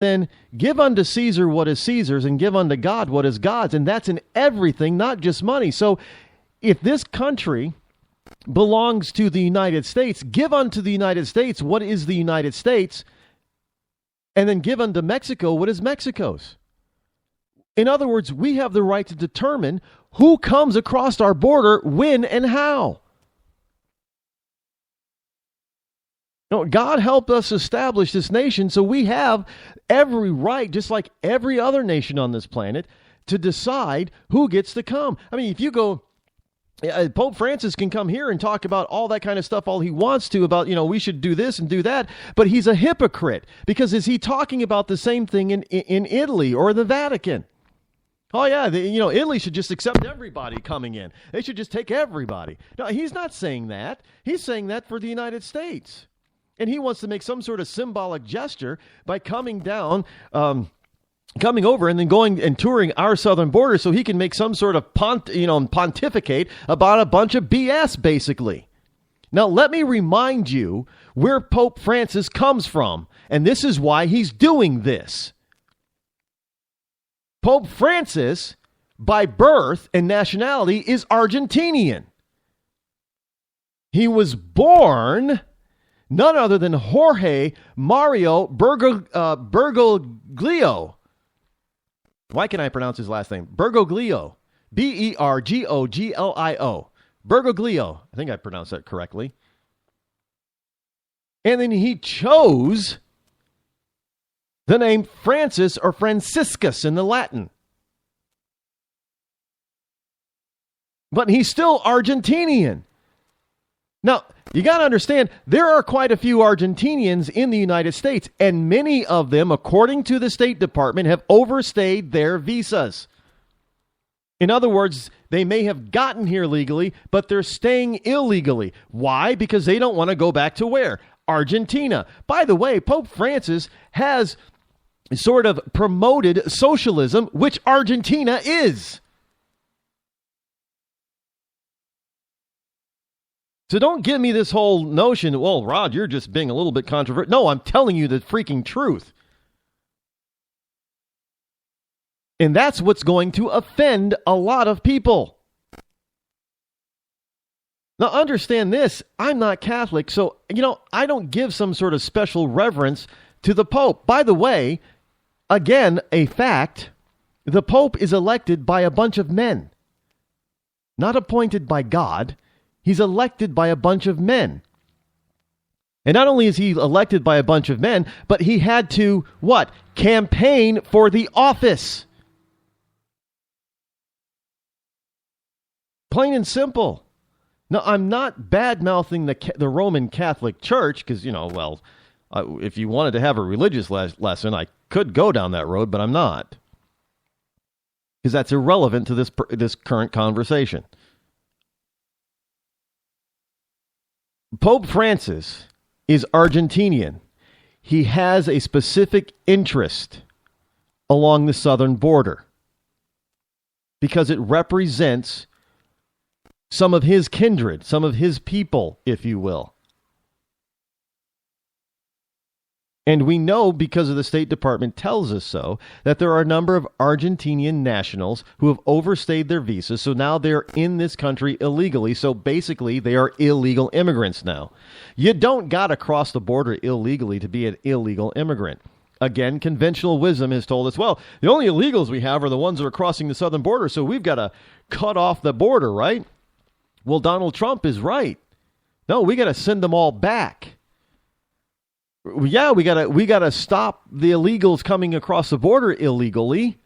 then give unto Caesar what is Caesar's and give unto God what is God's. And that's in everything, not just money. So if this country belongs to the United States, give unto the United States what is the United States, and then give unto Mexico what is Mexico's. In other words, we have the right to determine who comes across our border, when, and how. No, God helped us establish this nation, so we have every right, just like every other nation on this planet, to decide who gets to come. I mean, if you go, Pope Francis can come here and talk about all that kind of stuff all he wants to about, we should do this and do that, but he's a hypocrite, because is he talking about the same thing in Italy or the Vatican? Oh, yeah, Italy should just accept everybody coming in. They should just take everybody. No, he's not saying that. He's saying that for the United States. And he wants to make some sort of symbolic gesture by coming down, coming over and then going and touring our southern border so he can make some sort of pontificate about a bunch of BS, basically. Now, let me remind you where Pope Francis comes from, and this is why he's doing this. Pope Francis, by birth and nationality, is Argentinian. He was born none other than Jorge Mario Bergoglio. Why can I pronounce his last name? Bergoglio. Bergoglio. Bergoglio. I think I pronounced that correctly. And then he chose the name Francis or Franciscus in the Latin. But he's still Argentinian. Now, you got to understand, there are quite a few Argentinians in the United States, and many of them, according to the State Department, have overstayed their visas. In other words, they may have gotten here legally, but they're staying illegally. Why? Because they don't want to go back to where? Argentina. By the way, Pope Francis has sort of promoted socialism, which Argentina is. So don't give me this whole notion, well, Rod, you're just being a little bit controversial. No, I'm telling you the freaking truth. And that's what's going to offend a lot of people. Now, understand this. I'm not Catholic, so, I don't give some sort of special reverence to the Pope. By the way, again, a fact, the Pope is elected by a bunch of men, not appointed by God. He's elected by a bunch of men. And not only is he elected by a bunch of men, but he had to, what? Campaign for the office. Plain and simple. Now, I'm not bad-mouthing the Roman Catholic Church, because, if you wanted to have a religious lesson, I could go down that road, but I'm not. Because that's irrelevant to this current conversation. Pope Francis is Argentinian. He has a specific interest along the southern border because it represents some of his kindred, some of his people, if you will. And we know, because of the State Department tells us so, that there are a number of Argentinian nationals who have overstayed their visas, so now they're in this country illegally, so basically they are illegal immigrants now. You don't got to cross the border illegally to be an illegal immigrant. Again, conventional wisdom has told us, well, the only illegals we have are the ones that are crossing the southern border, so we've got to cut off the border, right? Well, Donald Trump is right. No, we got to send them all back. Yeah, we gotta stop the illegals coming across the border illegally,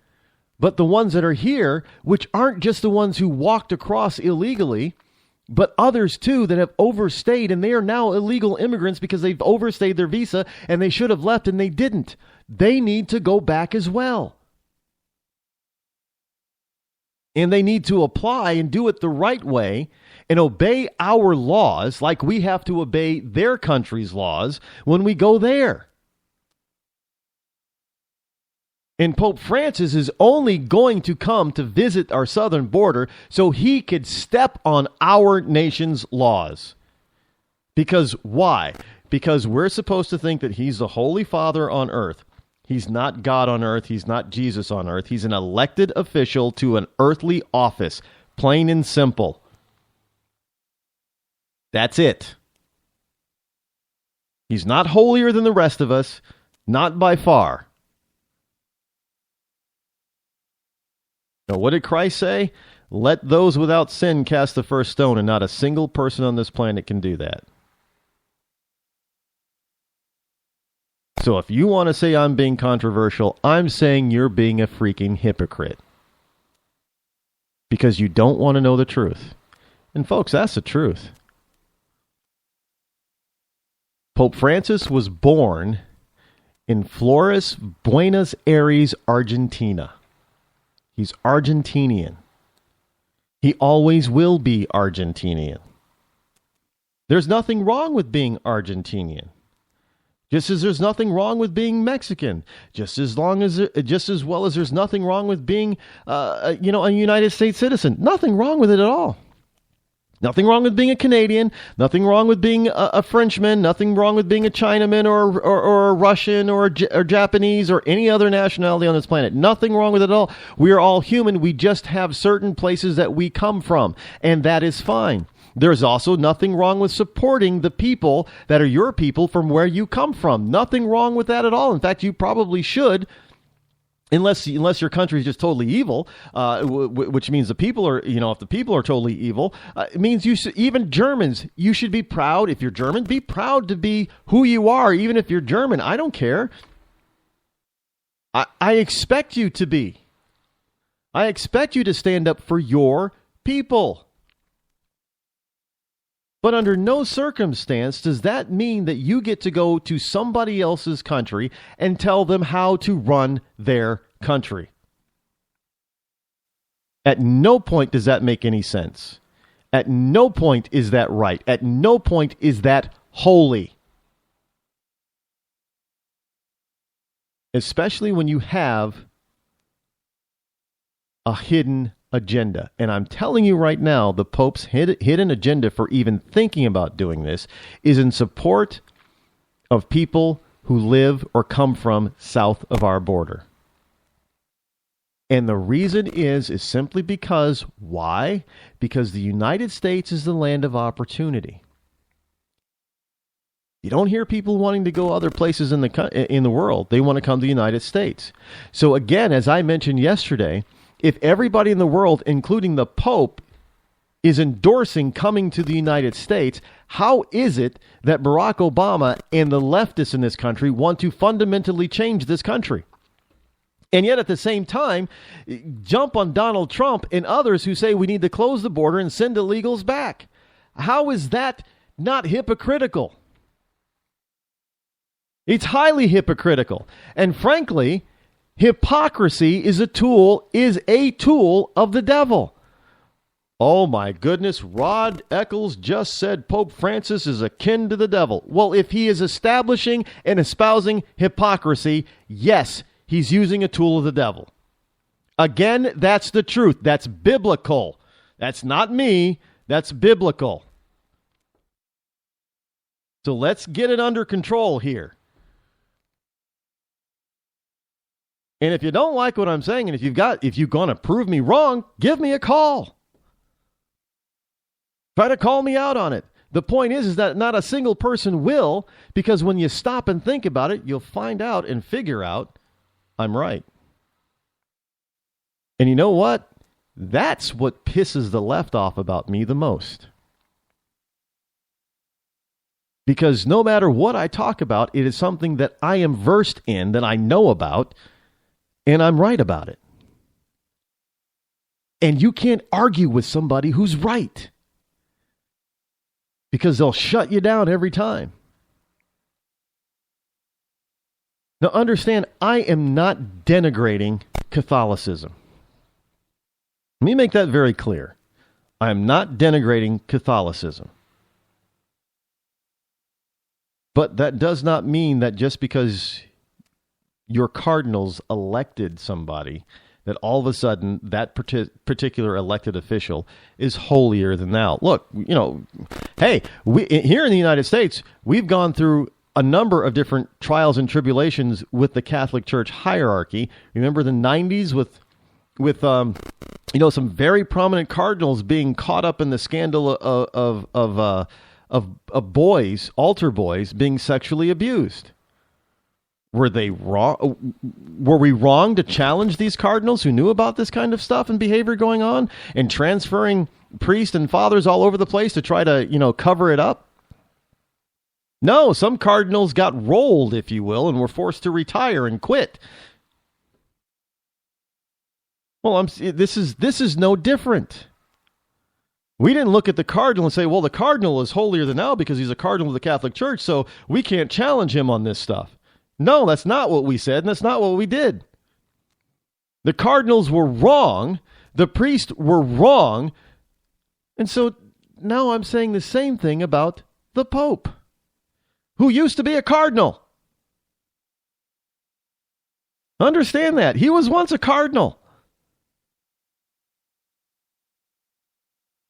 but the ones that are here, which aren't just the ones who walked across illegally, but others too that have overstayed, and they are now illegal immigrants because they've overstayed their visa and they should have left and they didn't. They need to go back as well. And they need to apply and do it the right way and obey our laws like we have to obey their country's laws when we go there. And Pope Francis is only going to come to visit our southern border so he could step on our nation's laws. Because why? Because we're supposed to think that he's the Holy Father on earth. He's not God on earth. He's not Jesus on earth. He's an elected official to an earthly office, plain and simple. That's it. He's not holier than the rest of us, not by far. Now, what did Christ say? Let those without sin cast the first stone, and not a single person on this planet can do that. So if you want to say I'm being controversial, I'm saying you're being a freaking hypocrite. Because you don't want to know the truth. And folks, that's the truth. Pope Francis was born in Flores, Buenos Aires, Argentina. He's Argentinian. He always will be Argentinian. There's nothing wrong with being Argentinian. Just as there's nothing wrong with being Mexican. Just as well as there's nothing wrong with being, a United States citizen. Nothing wrong with it at all. Nothing wrong with being a Canadian. Nothing wrong with being a Frenchman. Nothing wrong with being a Chinaman or a Russian or Japanese or any other nationality on this planet. Nothing wrong with it at all. We are all human. We just have certain places that we come from, and that is fine. There's also nothing wrong with supporting the people that are your people from where you come from. Nothing wrong with that at all. In fact, you probably should. Unless your country is just totally evil, which means the people are, if the people are totally evil, it means even Germans, you should be proud. If you're German, be proud to be who you are, even if you're German. I don't care. I expect you to be. I expect you to stand up for your people. But under no circumstance does that mean that you get to go to somebody else's country and tell them how to run their country. At no point does that make any sense. At no point is that right. At no point is that holy. Especially when you have a hidden agenda. And I'm telling you right now, the Pope's hidden agenda for even thinking about doing this is in support of people who live or come from south of our border. And the reason is simply because, why? Because the United States is the land of opportunity. You don't hear people wanting to go other places in the world. They want to come to the United States. So again, as I mentioned yesterday, if everybody in the world, including the Pope, is endorsing coming to the United States, how is it that Barack Obama and the leftists in this country want to fundamentally change this country? And yet at the same time, jump on Donald Trump and others who say we need to close the border and send illegals back. How is that not hypocritical? It's highly hypocritical. And frankly, hypocrisy is a tool of the devil. Oh my goodness, Rod Eccles just said Pope Francis is akin to the devil. Well, if he is establishing and espousing hypocrisy, yes, he's using a tool of the devil. Again, that's the truth. That's biblical. That's not me. That's biblical. So let's get it under control here. And if you don't like what I'm saying, and if you're going to prove me wrong, give me a call. Try to call me out on it. The point is that not a single person will, because when you stop and think about it, you'll find out and figure out I'm right. And you know what? That's what pisses the left off about me the most. Because no matter what I talk about, it is something that I am versed in, that I know about, and I'm right about it. And you can't argue with somebody who's right, because they'll shut you down every time. Now understand, I am not denigrating Catholicism. Let me make that very clear. I am not denigrating Catholicism. But that does not mean that just because your cardinals elected somebody, that all of a sudden that particular elected official is holier than thou. Look, hey, here in the United States, we've gone through a number of different trials and tribulations with the Catholic Church hierarchy. Remember the 90s with some very prominent cardinals being caught up in the scandal of boys, altar boys, being sexually abused. Were they wrong? Were we wrong to challenge these cardinals who knew about this kind of stuff and behavior going on and transferring priests and fathers all over the place to try to, cover it up? No, some cardinals got rolled, if you will, and were forced to retire and quit. Well, this is no different. We didn't look at the cardinal and say, well, the cardinal is holier than thou because he's a cardinal of the Catholic Church, so we can't challenge him on this stuff. No, that's not what we said, and that's not what we did. The cardinals were wrong. The priests were wrong. And so now I'm saying the same thing about the Pope, who used to be a cardinal. Understand that. He was once a cardinal.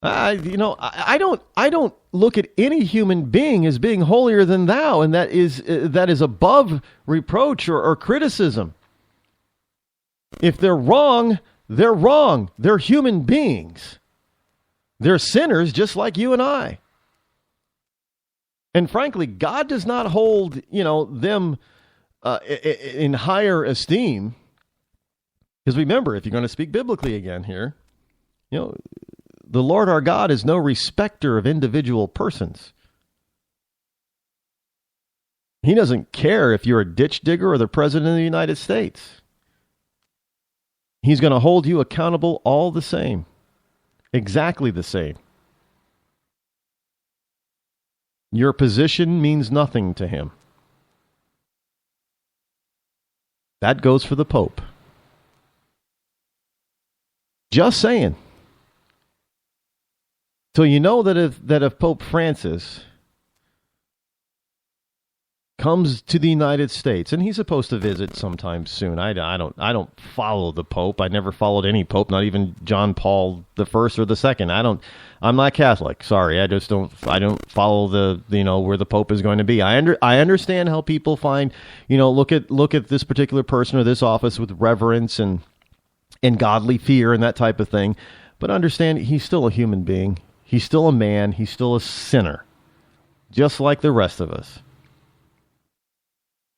I don't look at any human being as being holier than thou, and that is above reproach or criticism. If they're wrong, they're wrong. They're human beings. They're sinners just like you and I. And frankly, God does not hold, them in higher esteem. Because remember, if you're going to speak biblically again here, the Lord our God is no respecter of individual persons. He doesn't care if you're a ditch digger or the President of the United States. He's going to hold you accountable all the same. Exactly the same. Your position means nothing to him. That goes for the Pope. Just saying. So you know that if Pope Francis comes to the United States, and he's supposed to visit sometime soon. I don't follow the Pope. I never followed any Pope, not even John Paul the First or the Second. I'm not Catholic. Sorry, I don't follow the where the Pope is going to be. I understand how people find look at this particular person or this office with reverence and godly fear and that type of thing, but understand he's still a human being. He's still a man. He's still a sinner, just like the rest of us.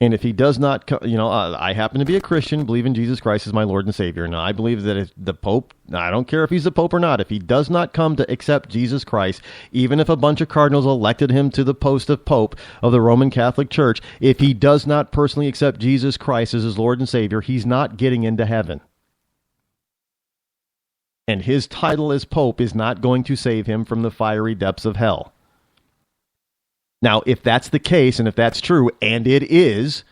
And if he does not, I happen to be a Christian, believe in Jesus Christ as my Lord and Savior. And I believe that if the Pope, I don't care if he's the Pope or not, if he does not come to accept Jesus Christ, even if a bunch of cardinals elected him to the post of Pope of the Roman Catholic Church, if he does not personally accept Jesus Christ as his Lord and Savior, he's not getting into heaven. And his title as Pope is not going to save him from the fiery depths of hell. Now, if that's the case, and if that's true, and it is,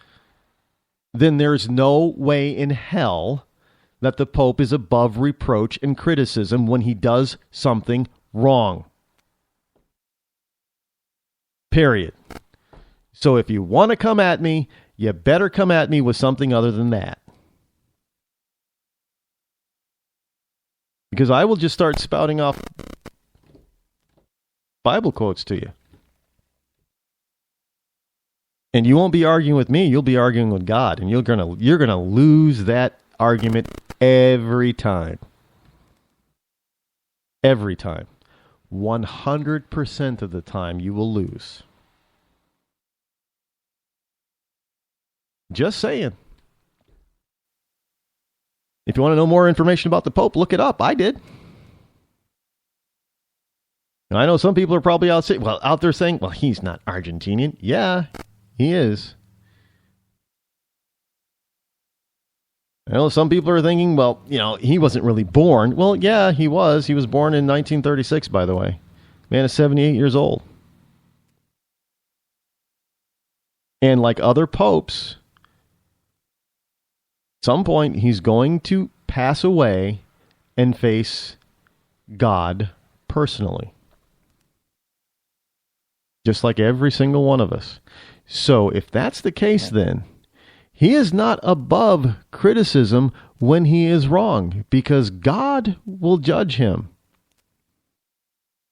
then there's no way in hell that the Pope is above reproach and criticism when he does something wrong. Period. So if you want to come at me, you better come at me with something other than that. Because I will just start spouting off Bible quotes to you. And you won't be arguing with me, you'll be arguing with God. And you're gonna lose that argument every time. Every time. 100% of the time you will lose. Just saying. If you want to know more information about the Pope, look it up. I did. And I know some people are probably out there saying, well, he's not Argentinian. Yeah, he is. I know some people are thinking, well, he wasn't really born. Well, yeah, he was. He was born in 1936, by the way. Man is 78 years old. And like other popes, at some point he's going to pass away and face God personally. Just like every single one of us. So if that's the case, then he is not above criticism when he is wrong, because God will judge him.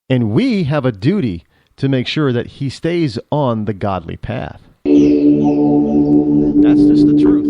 And we have a duty to make sure that he stays on the godly path. That's just the truth.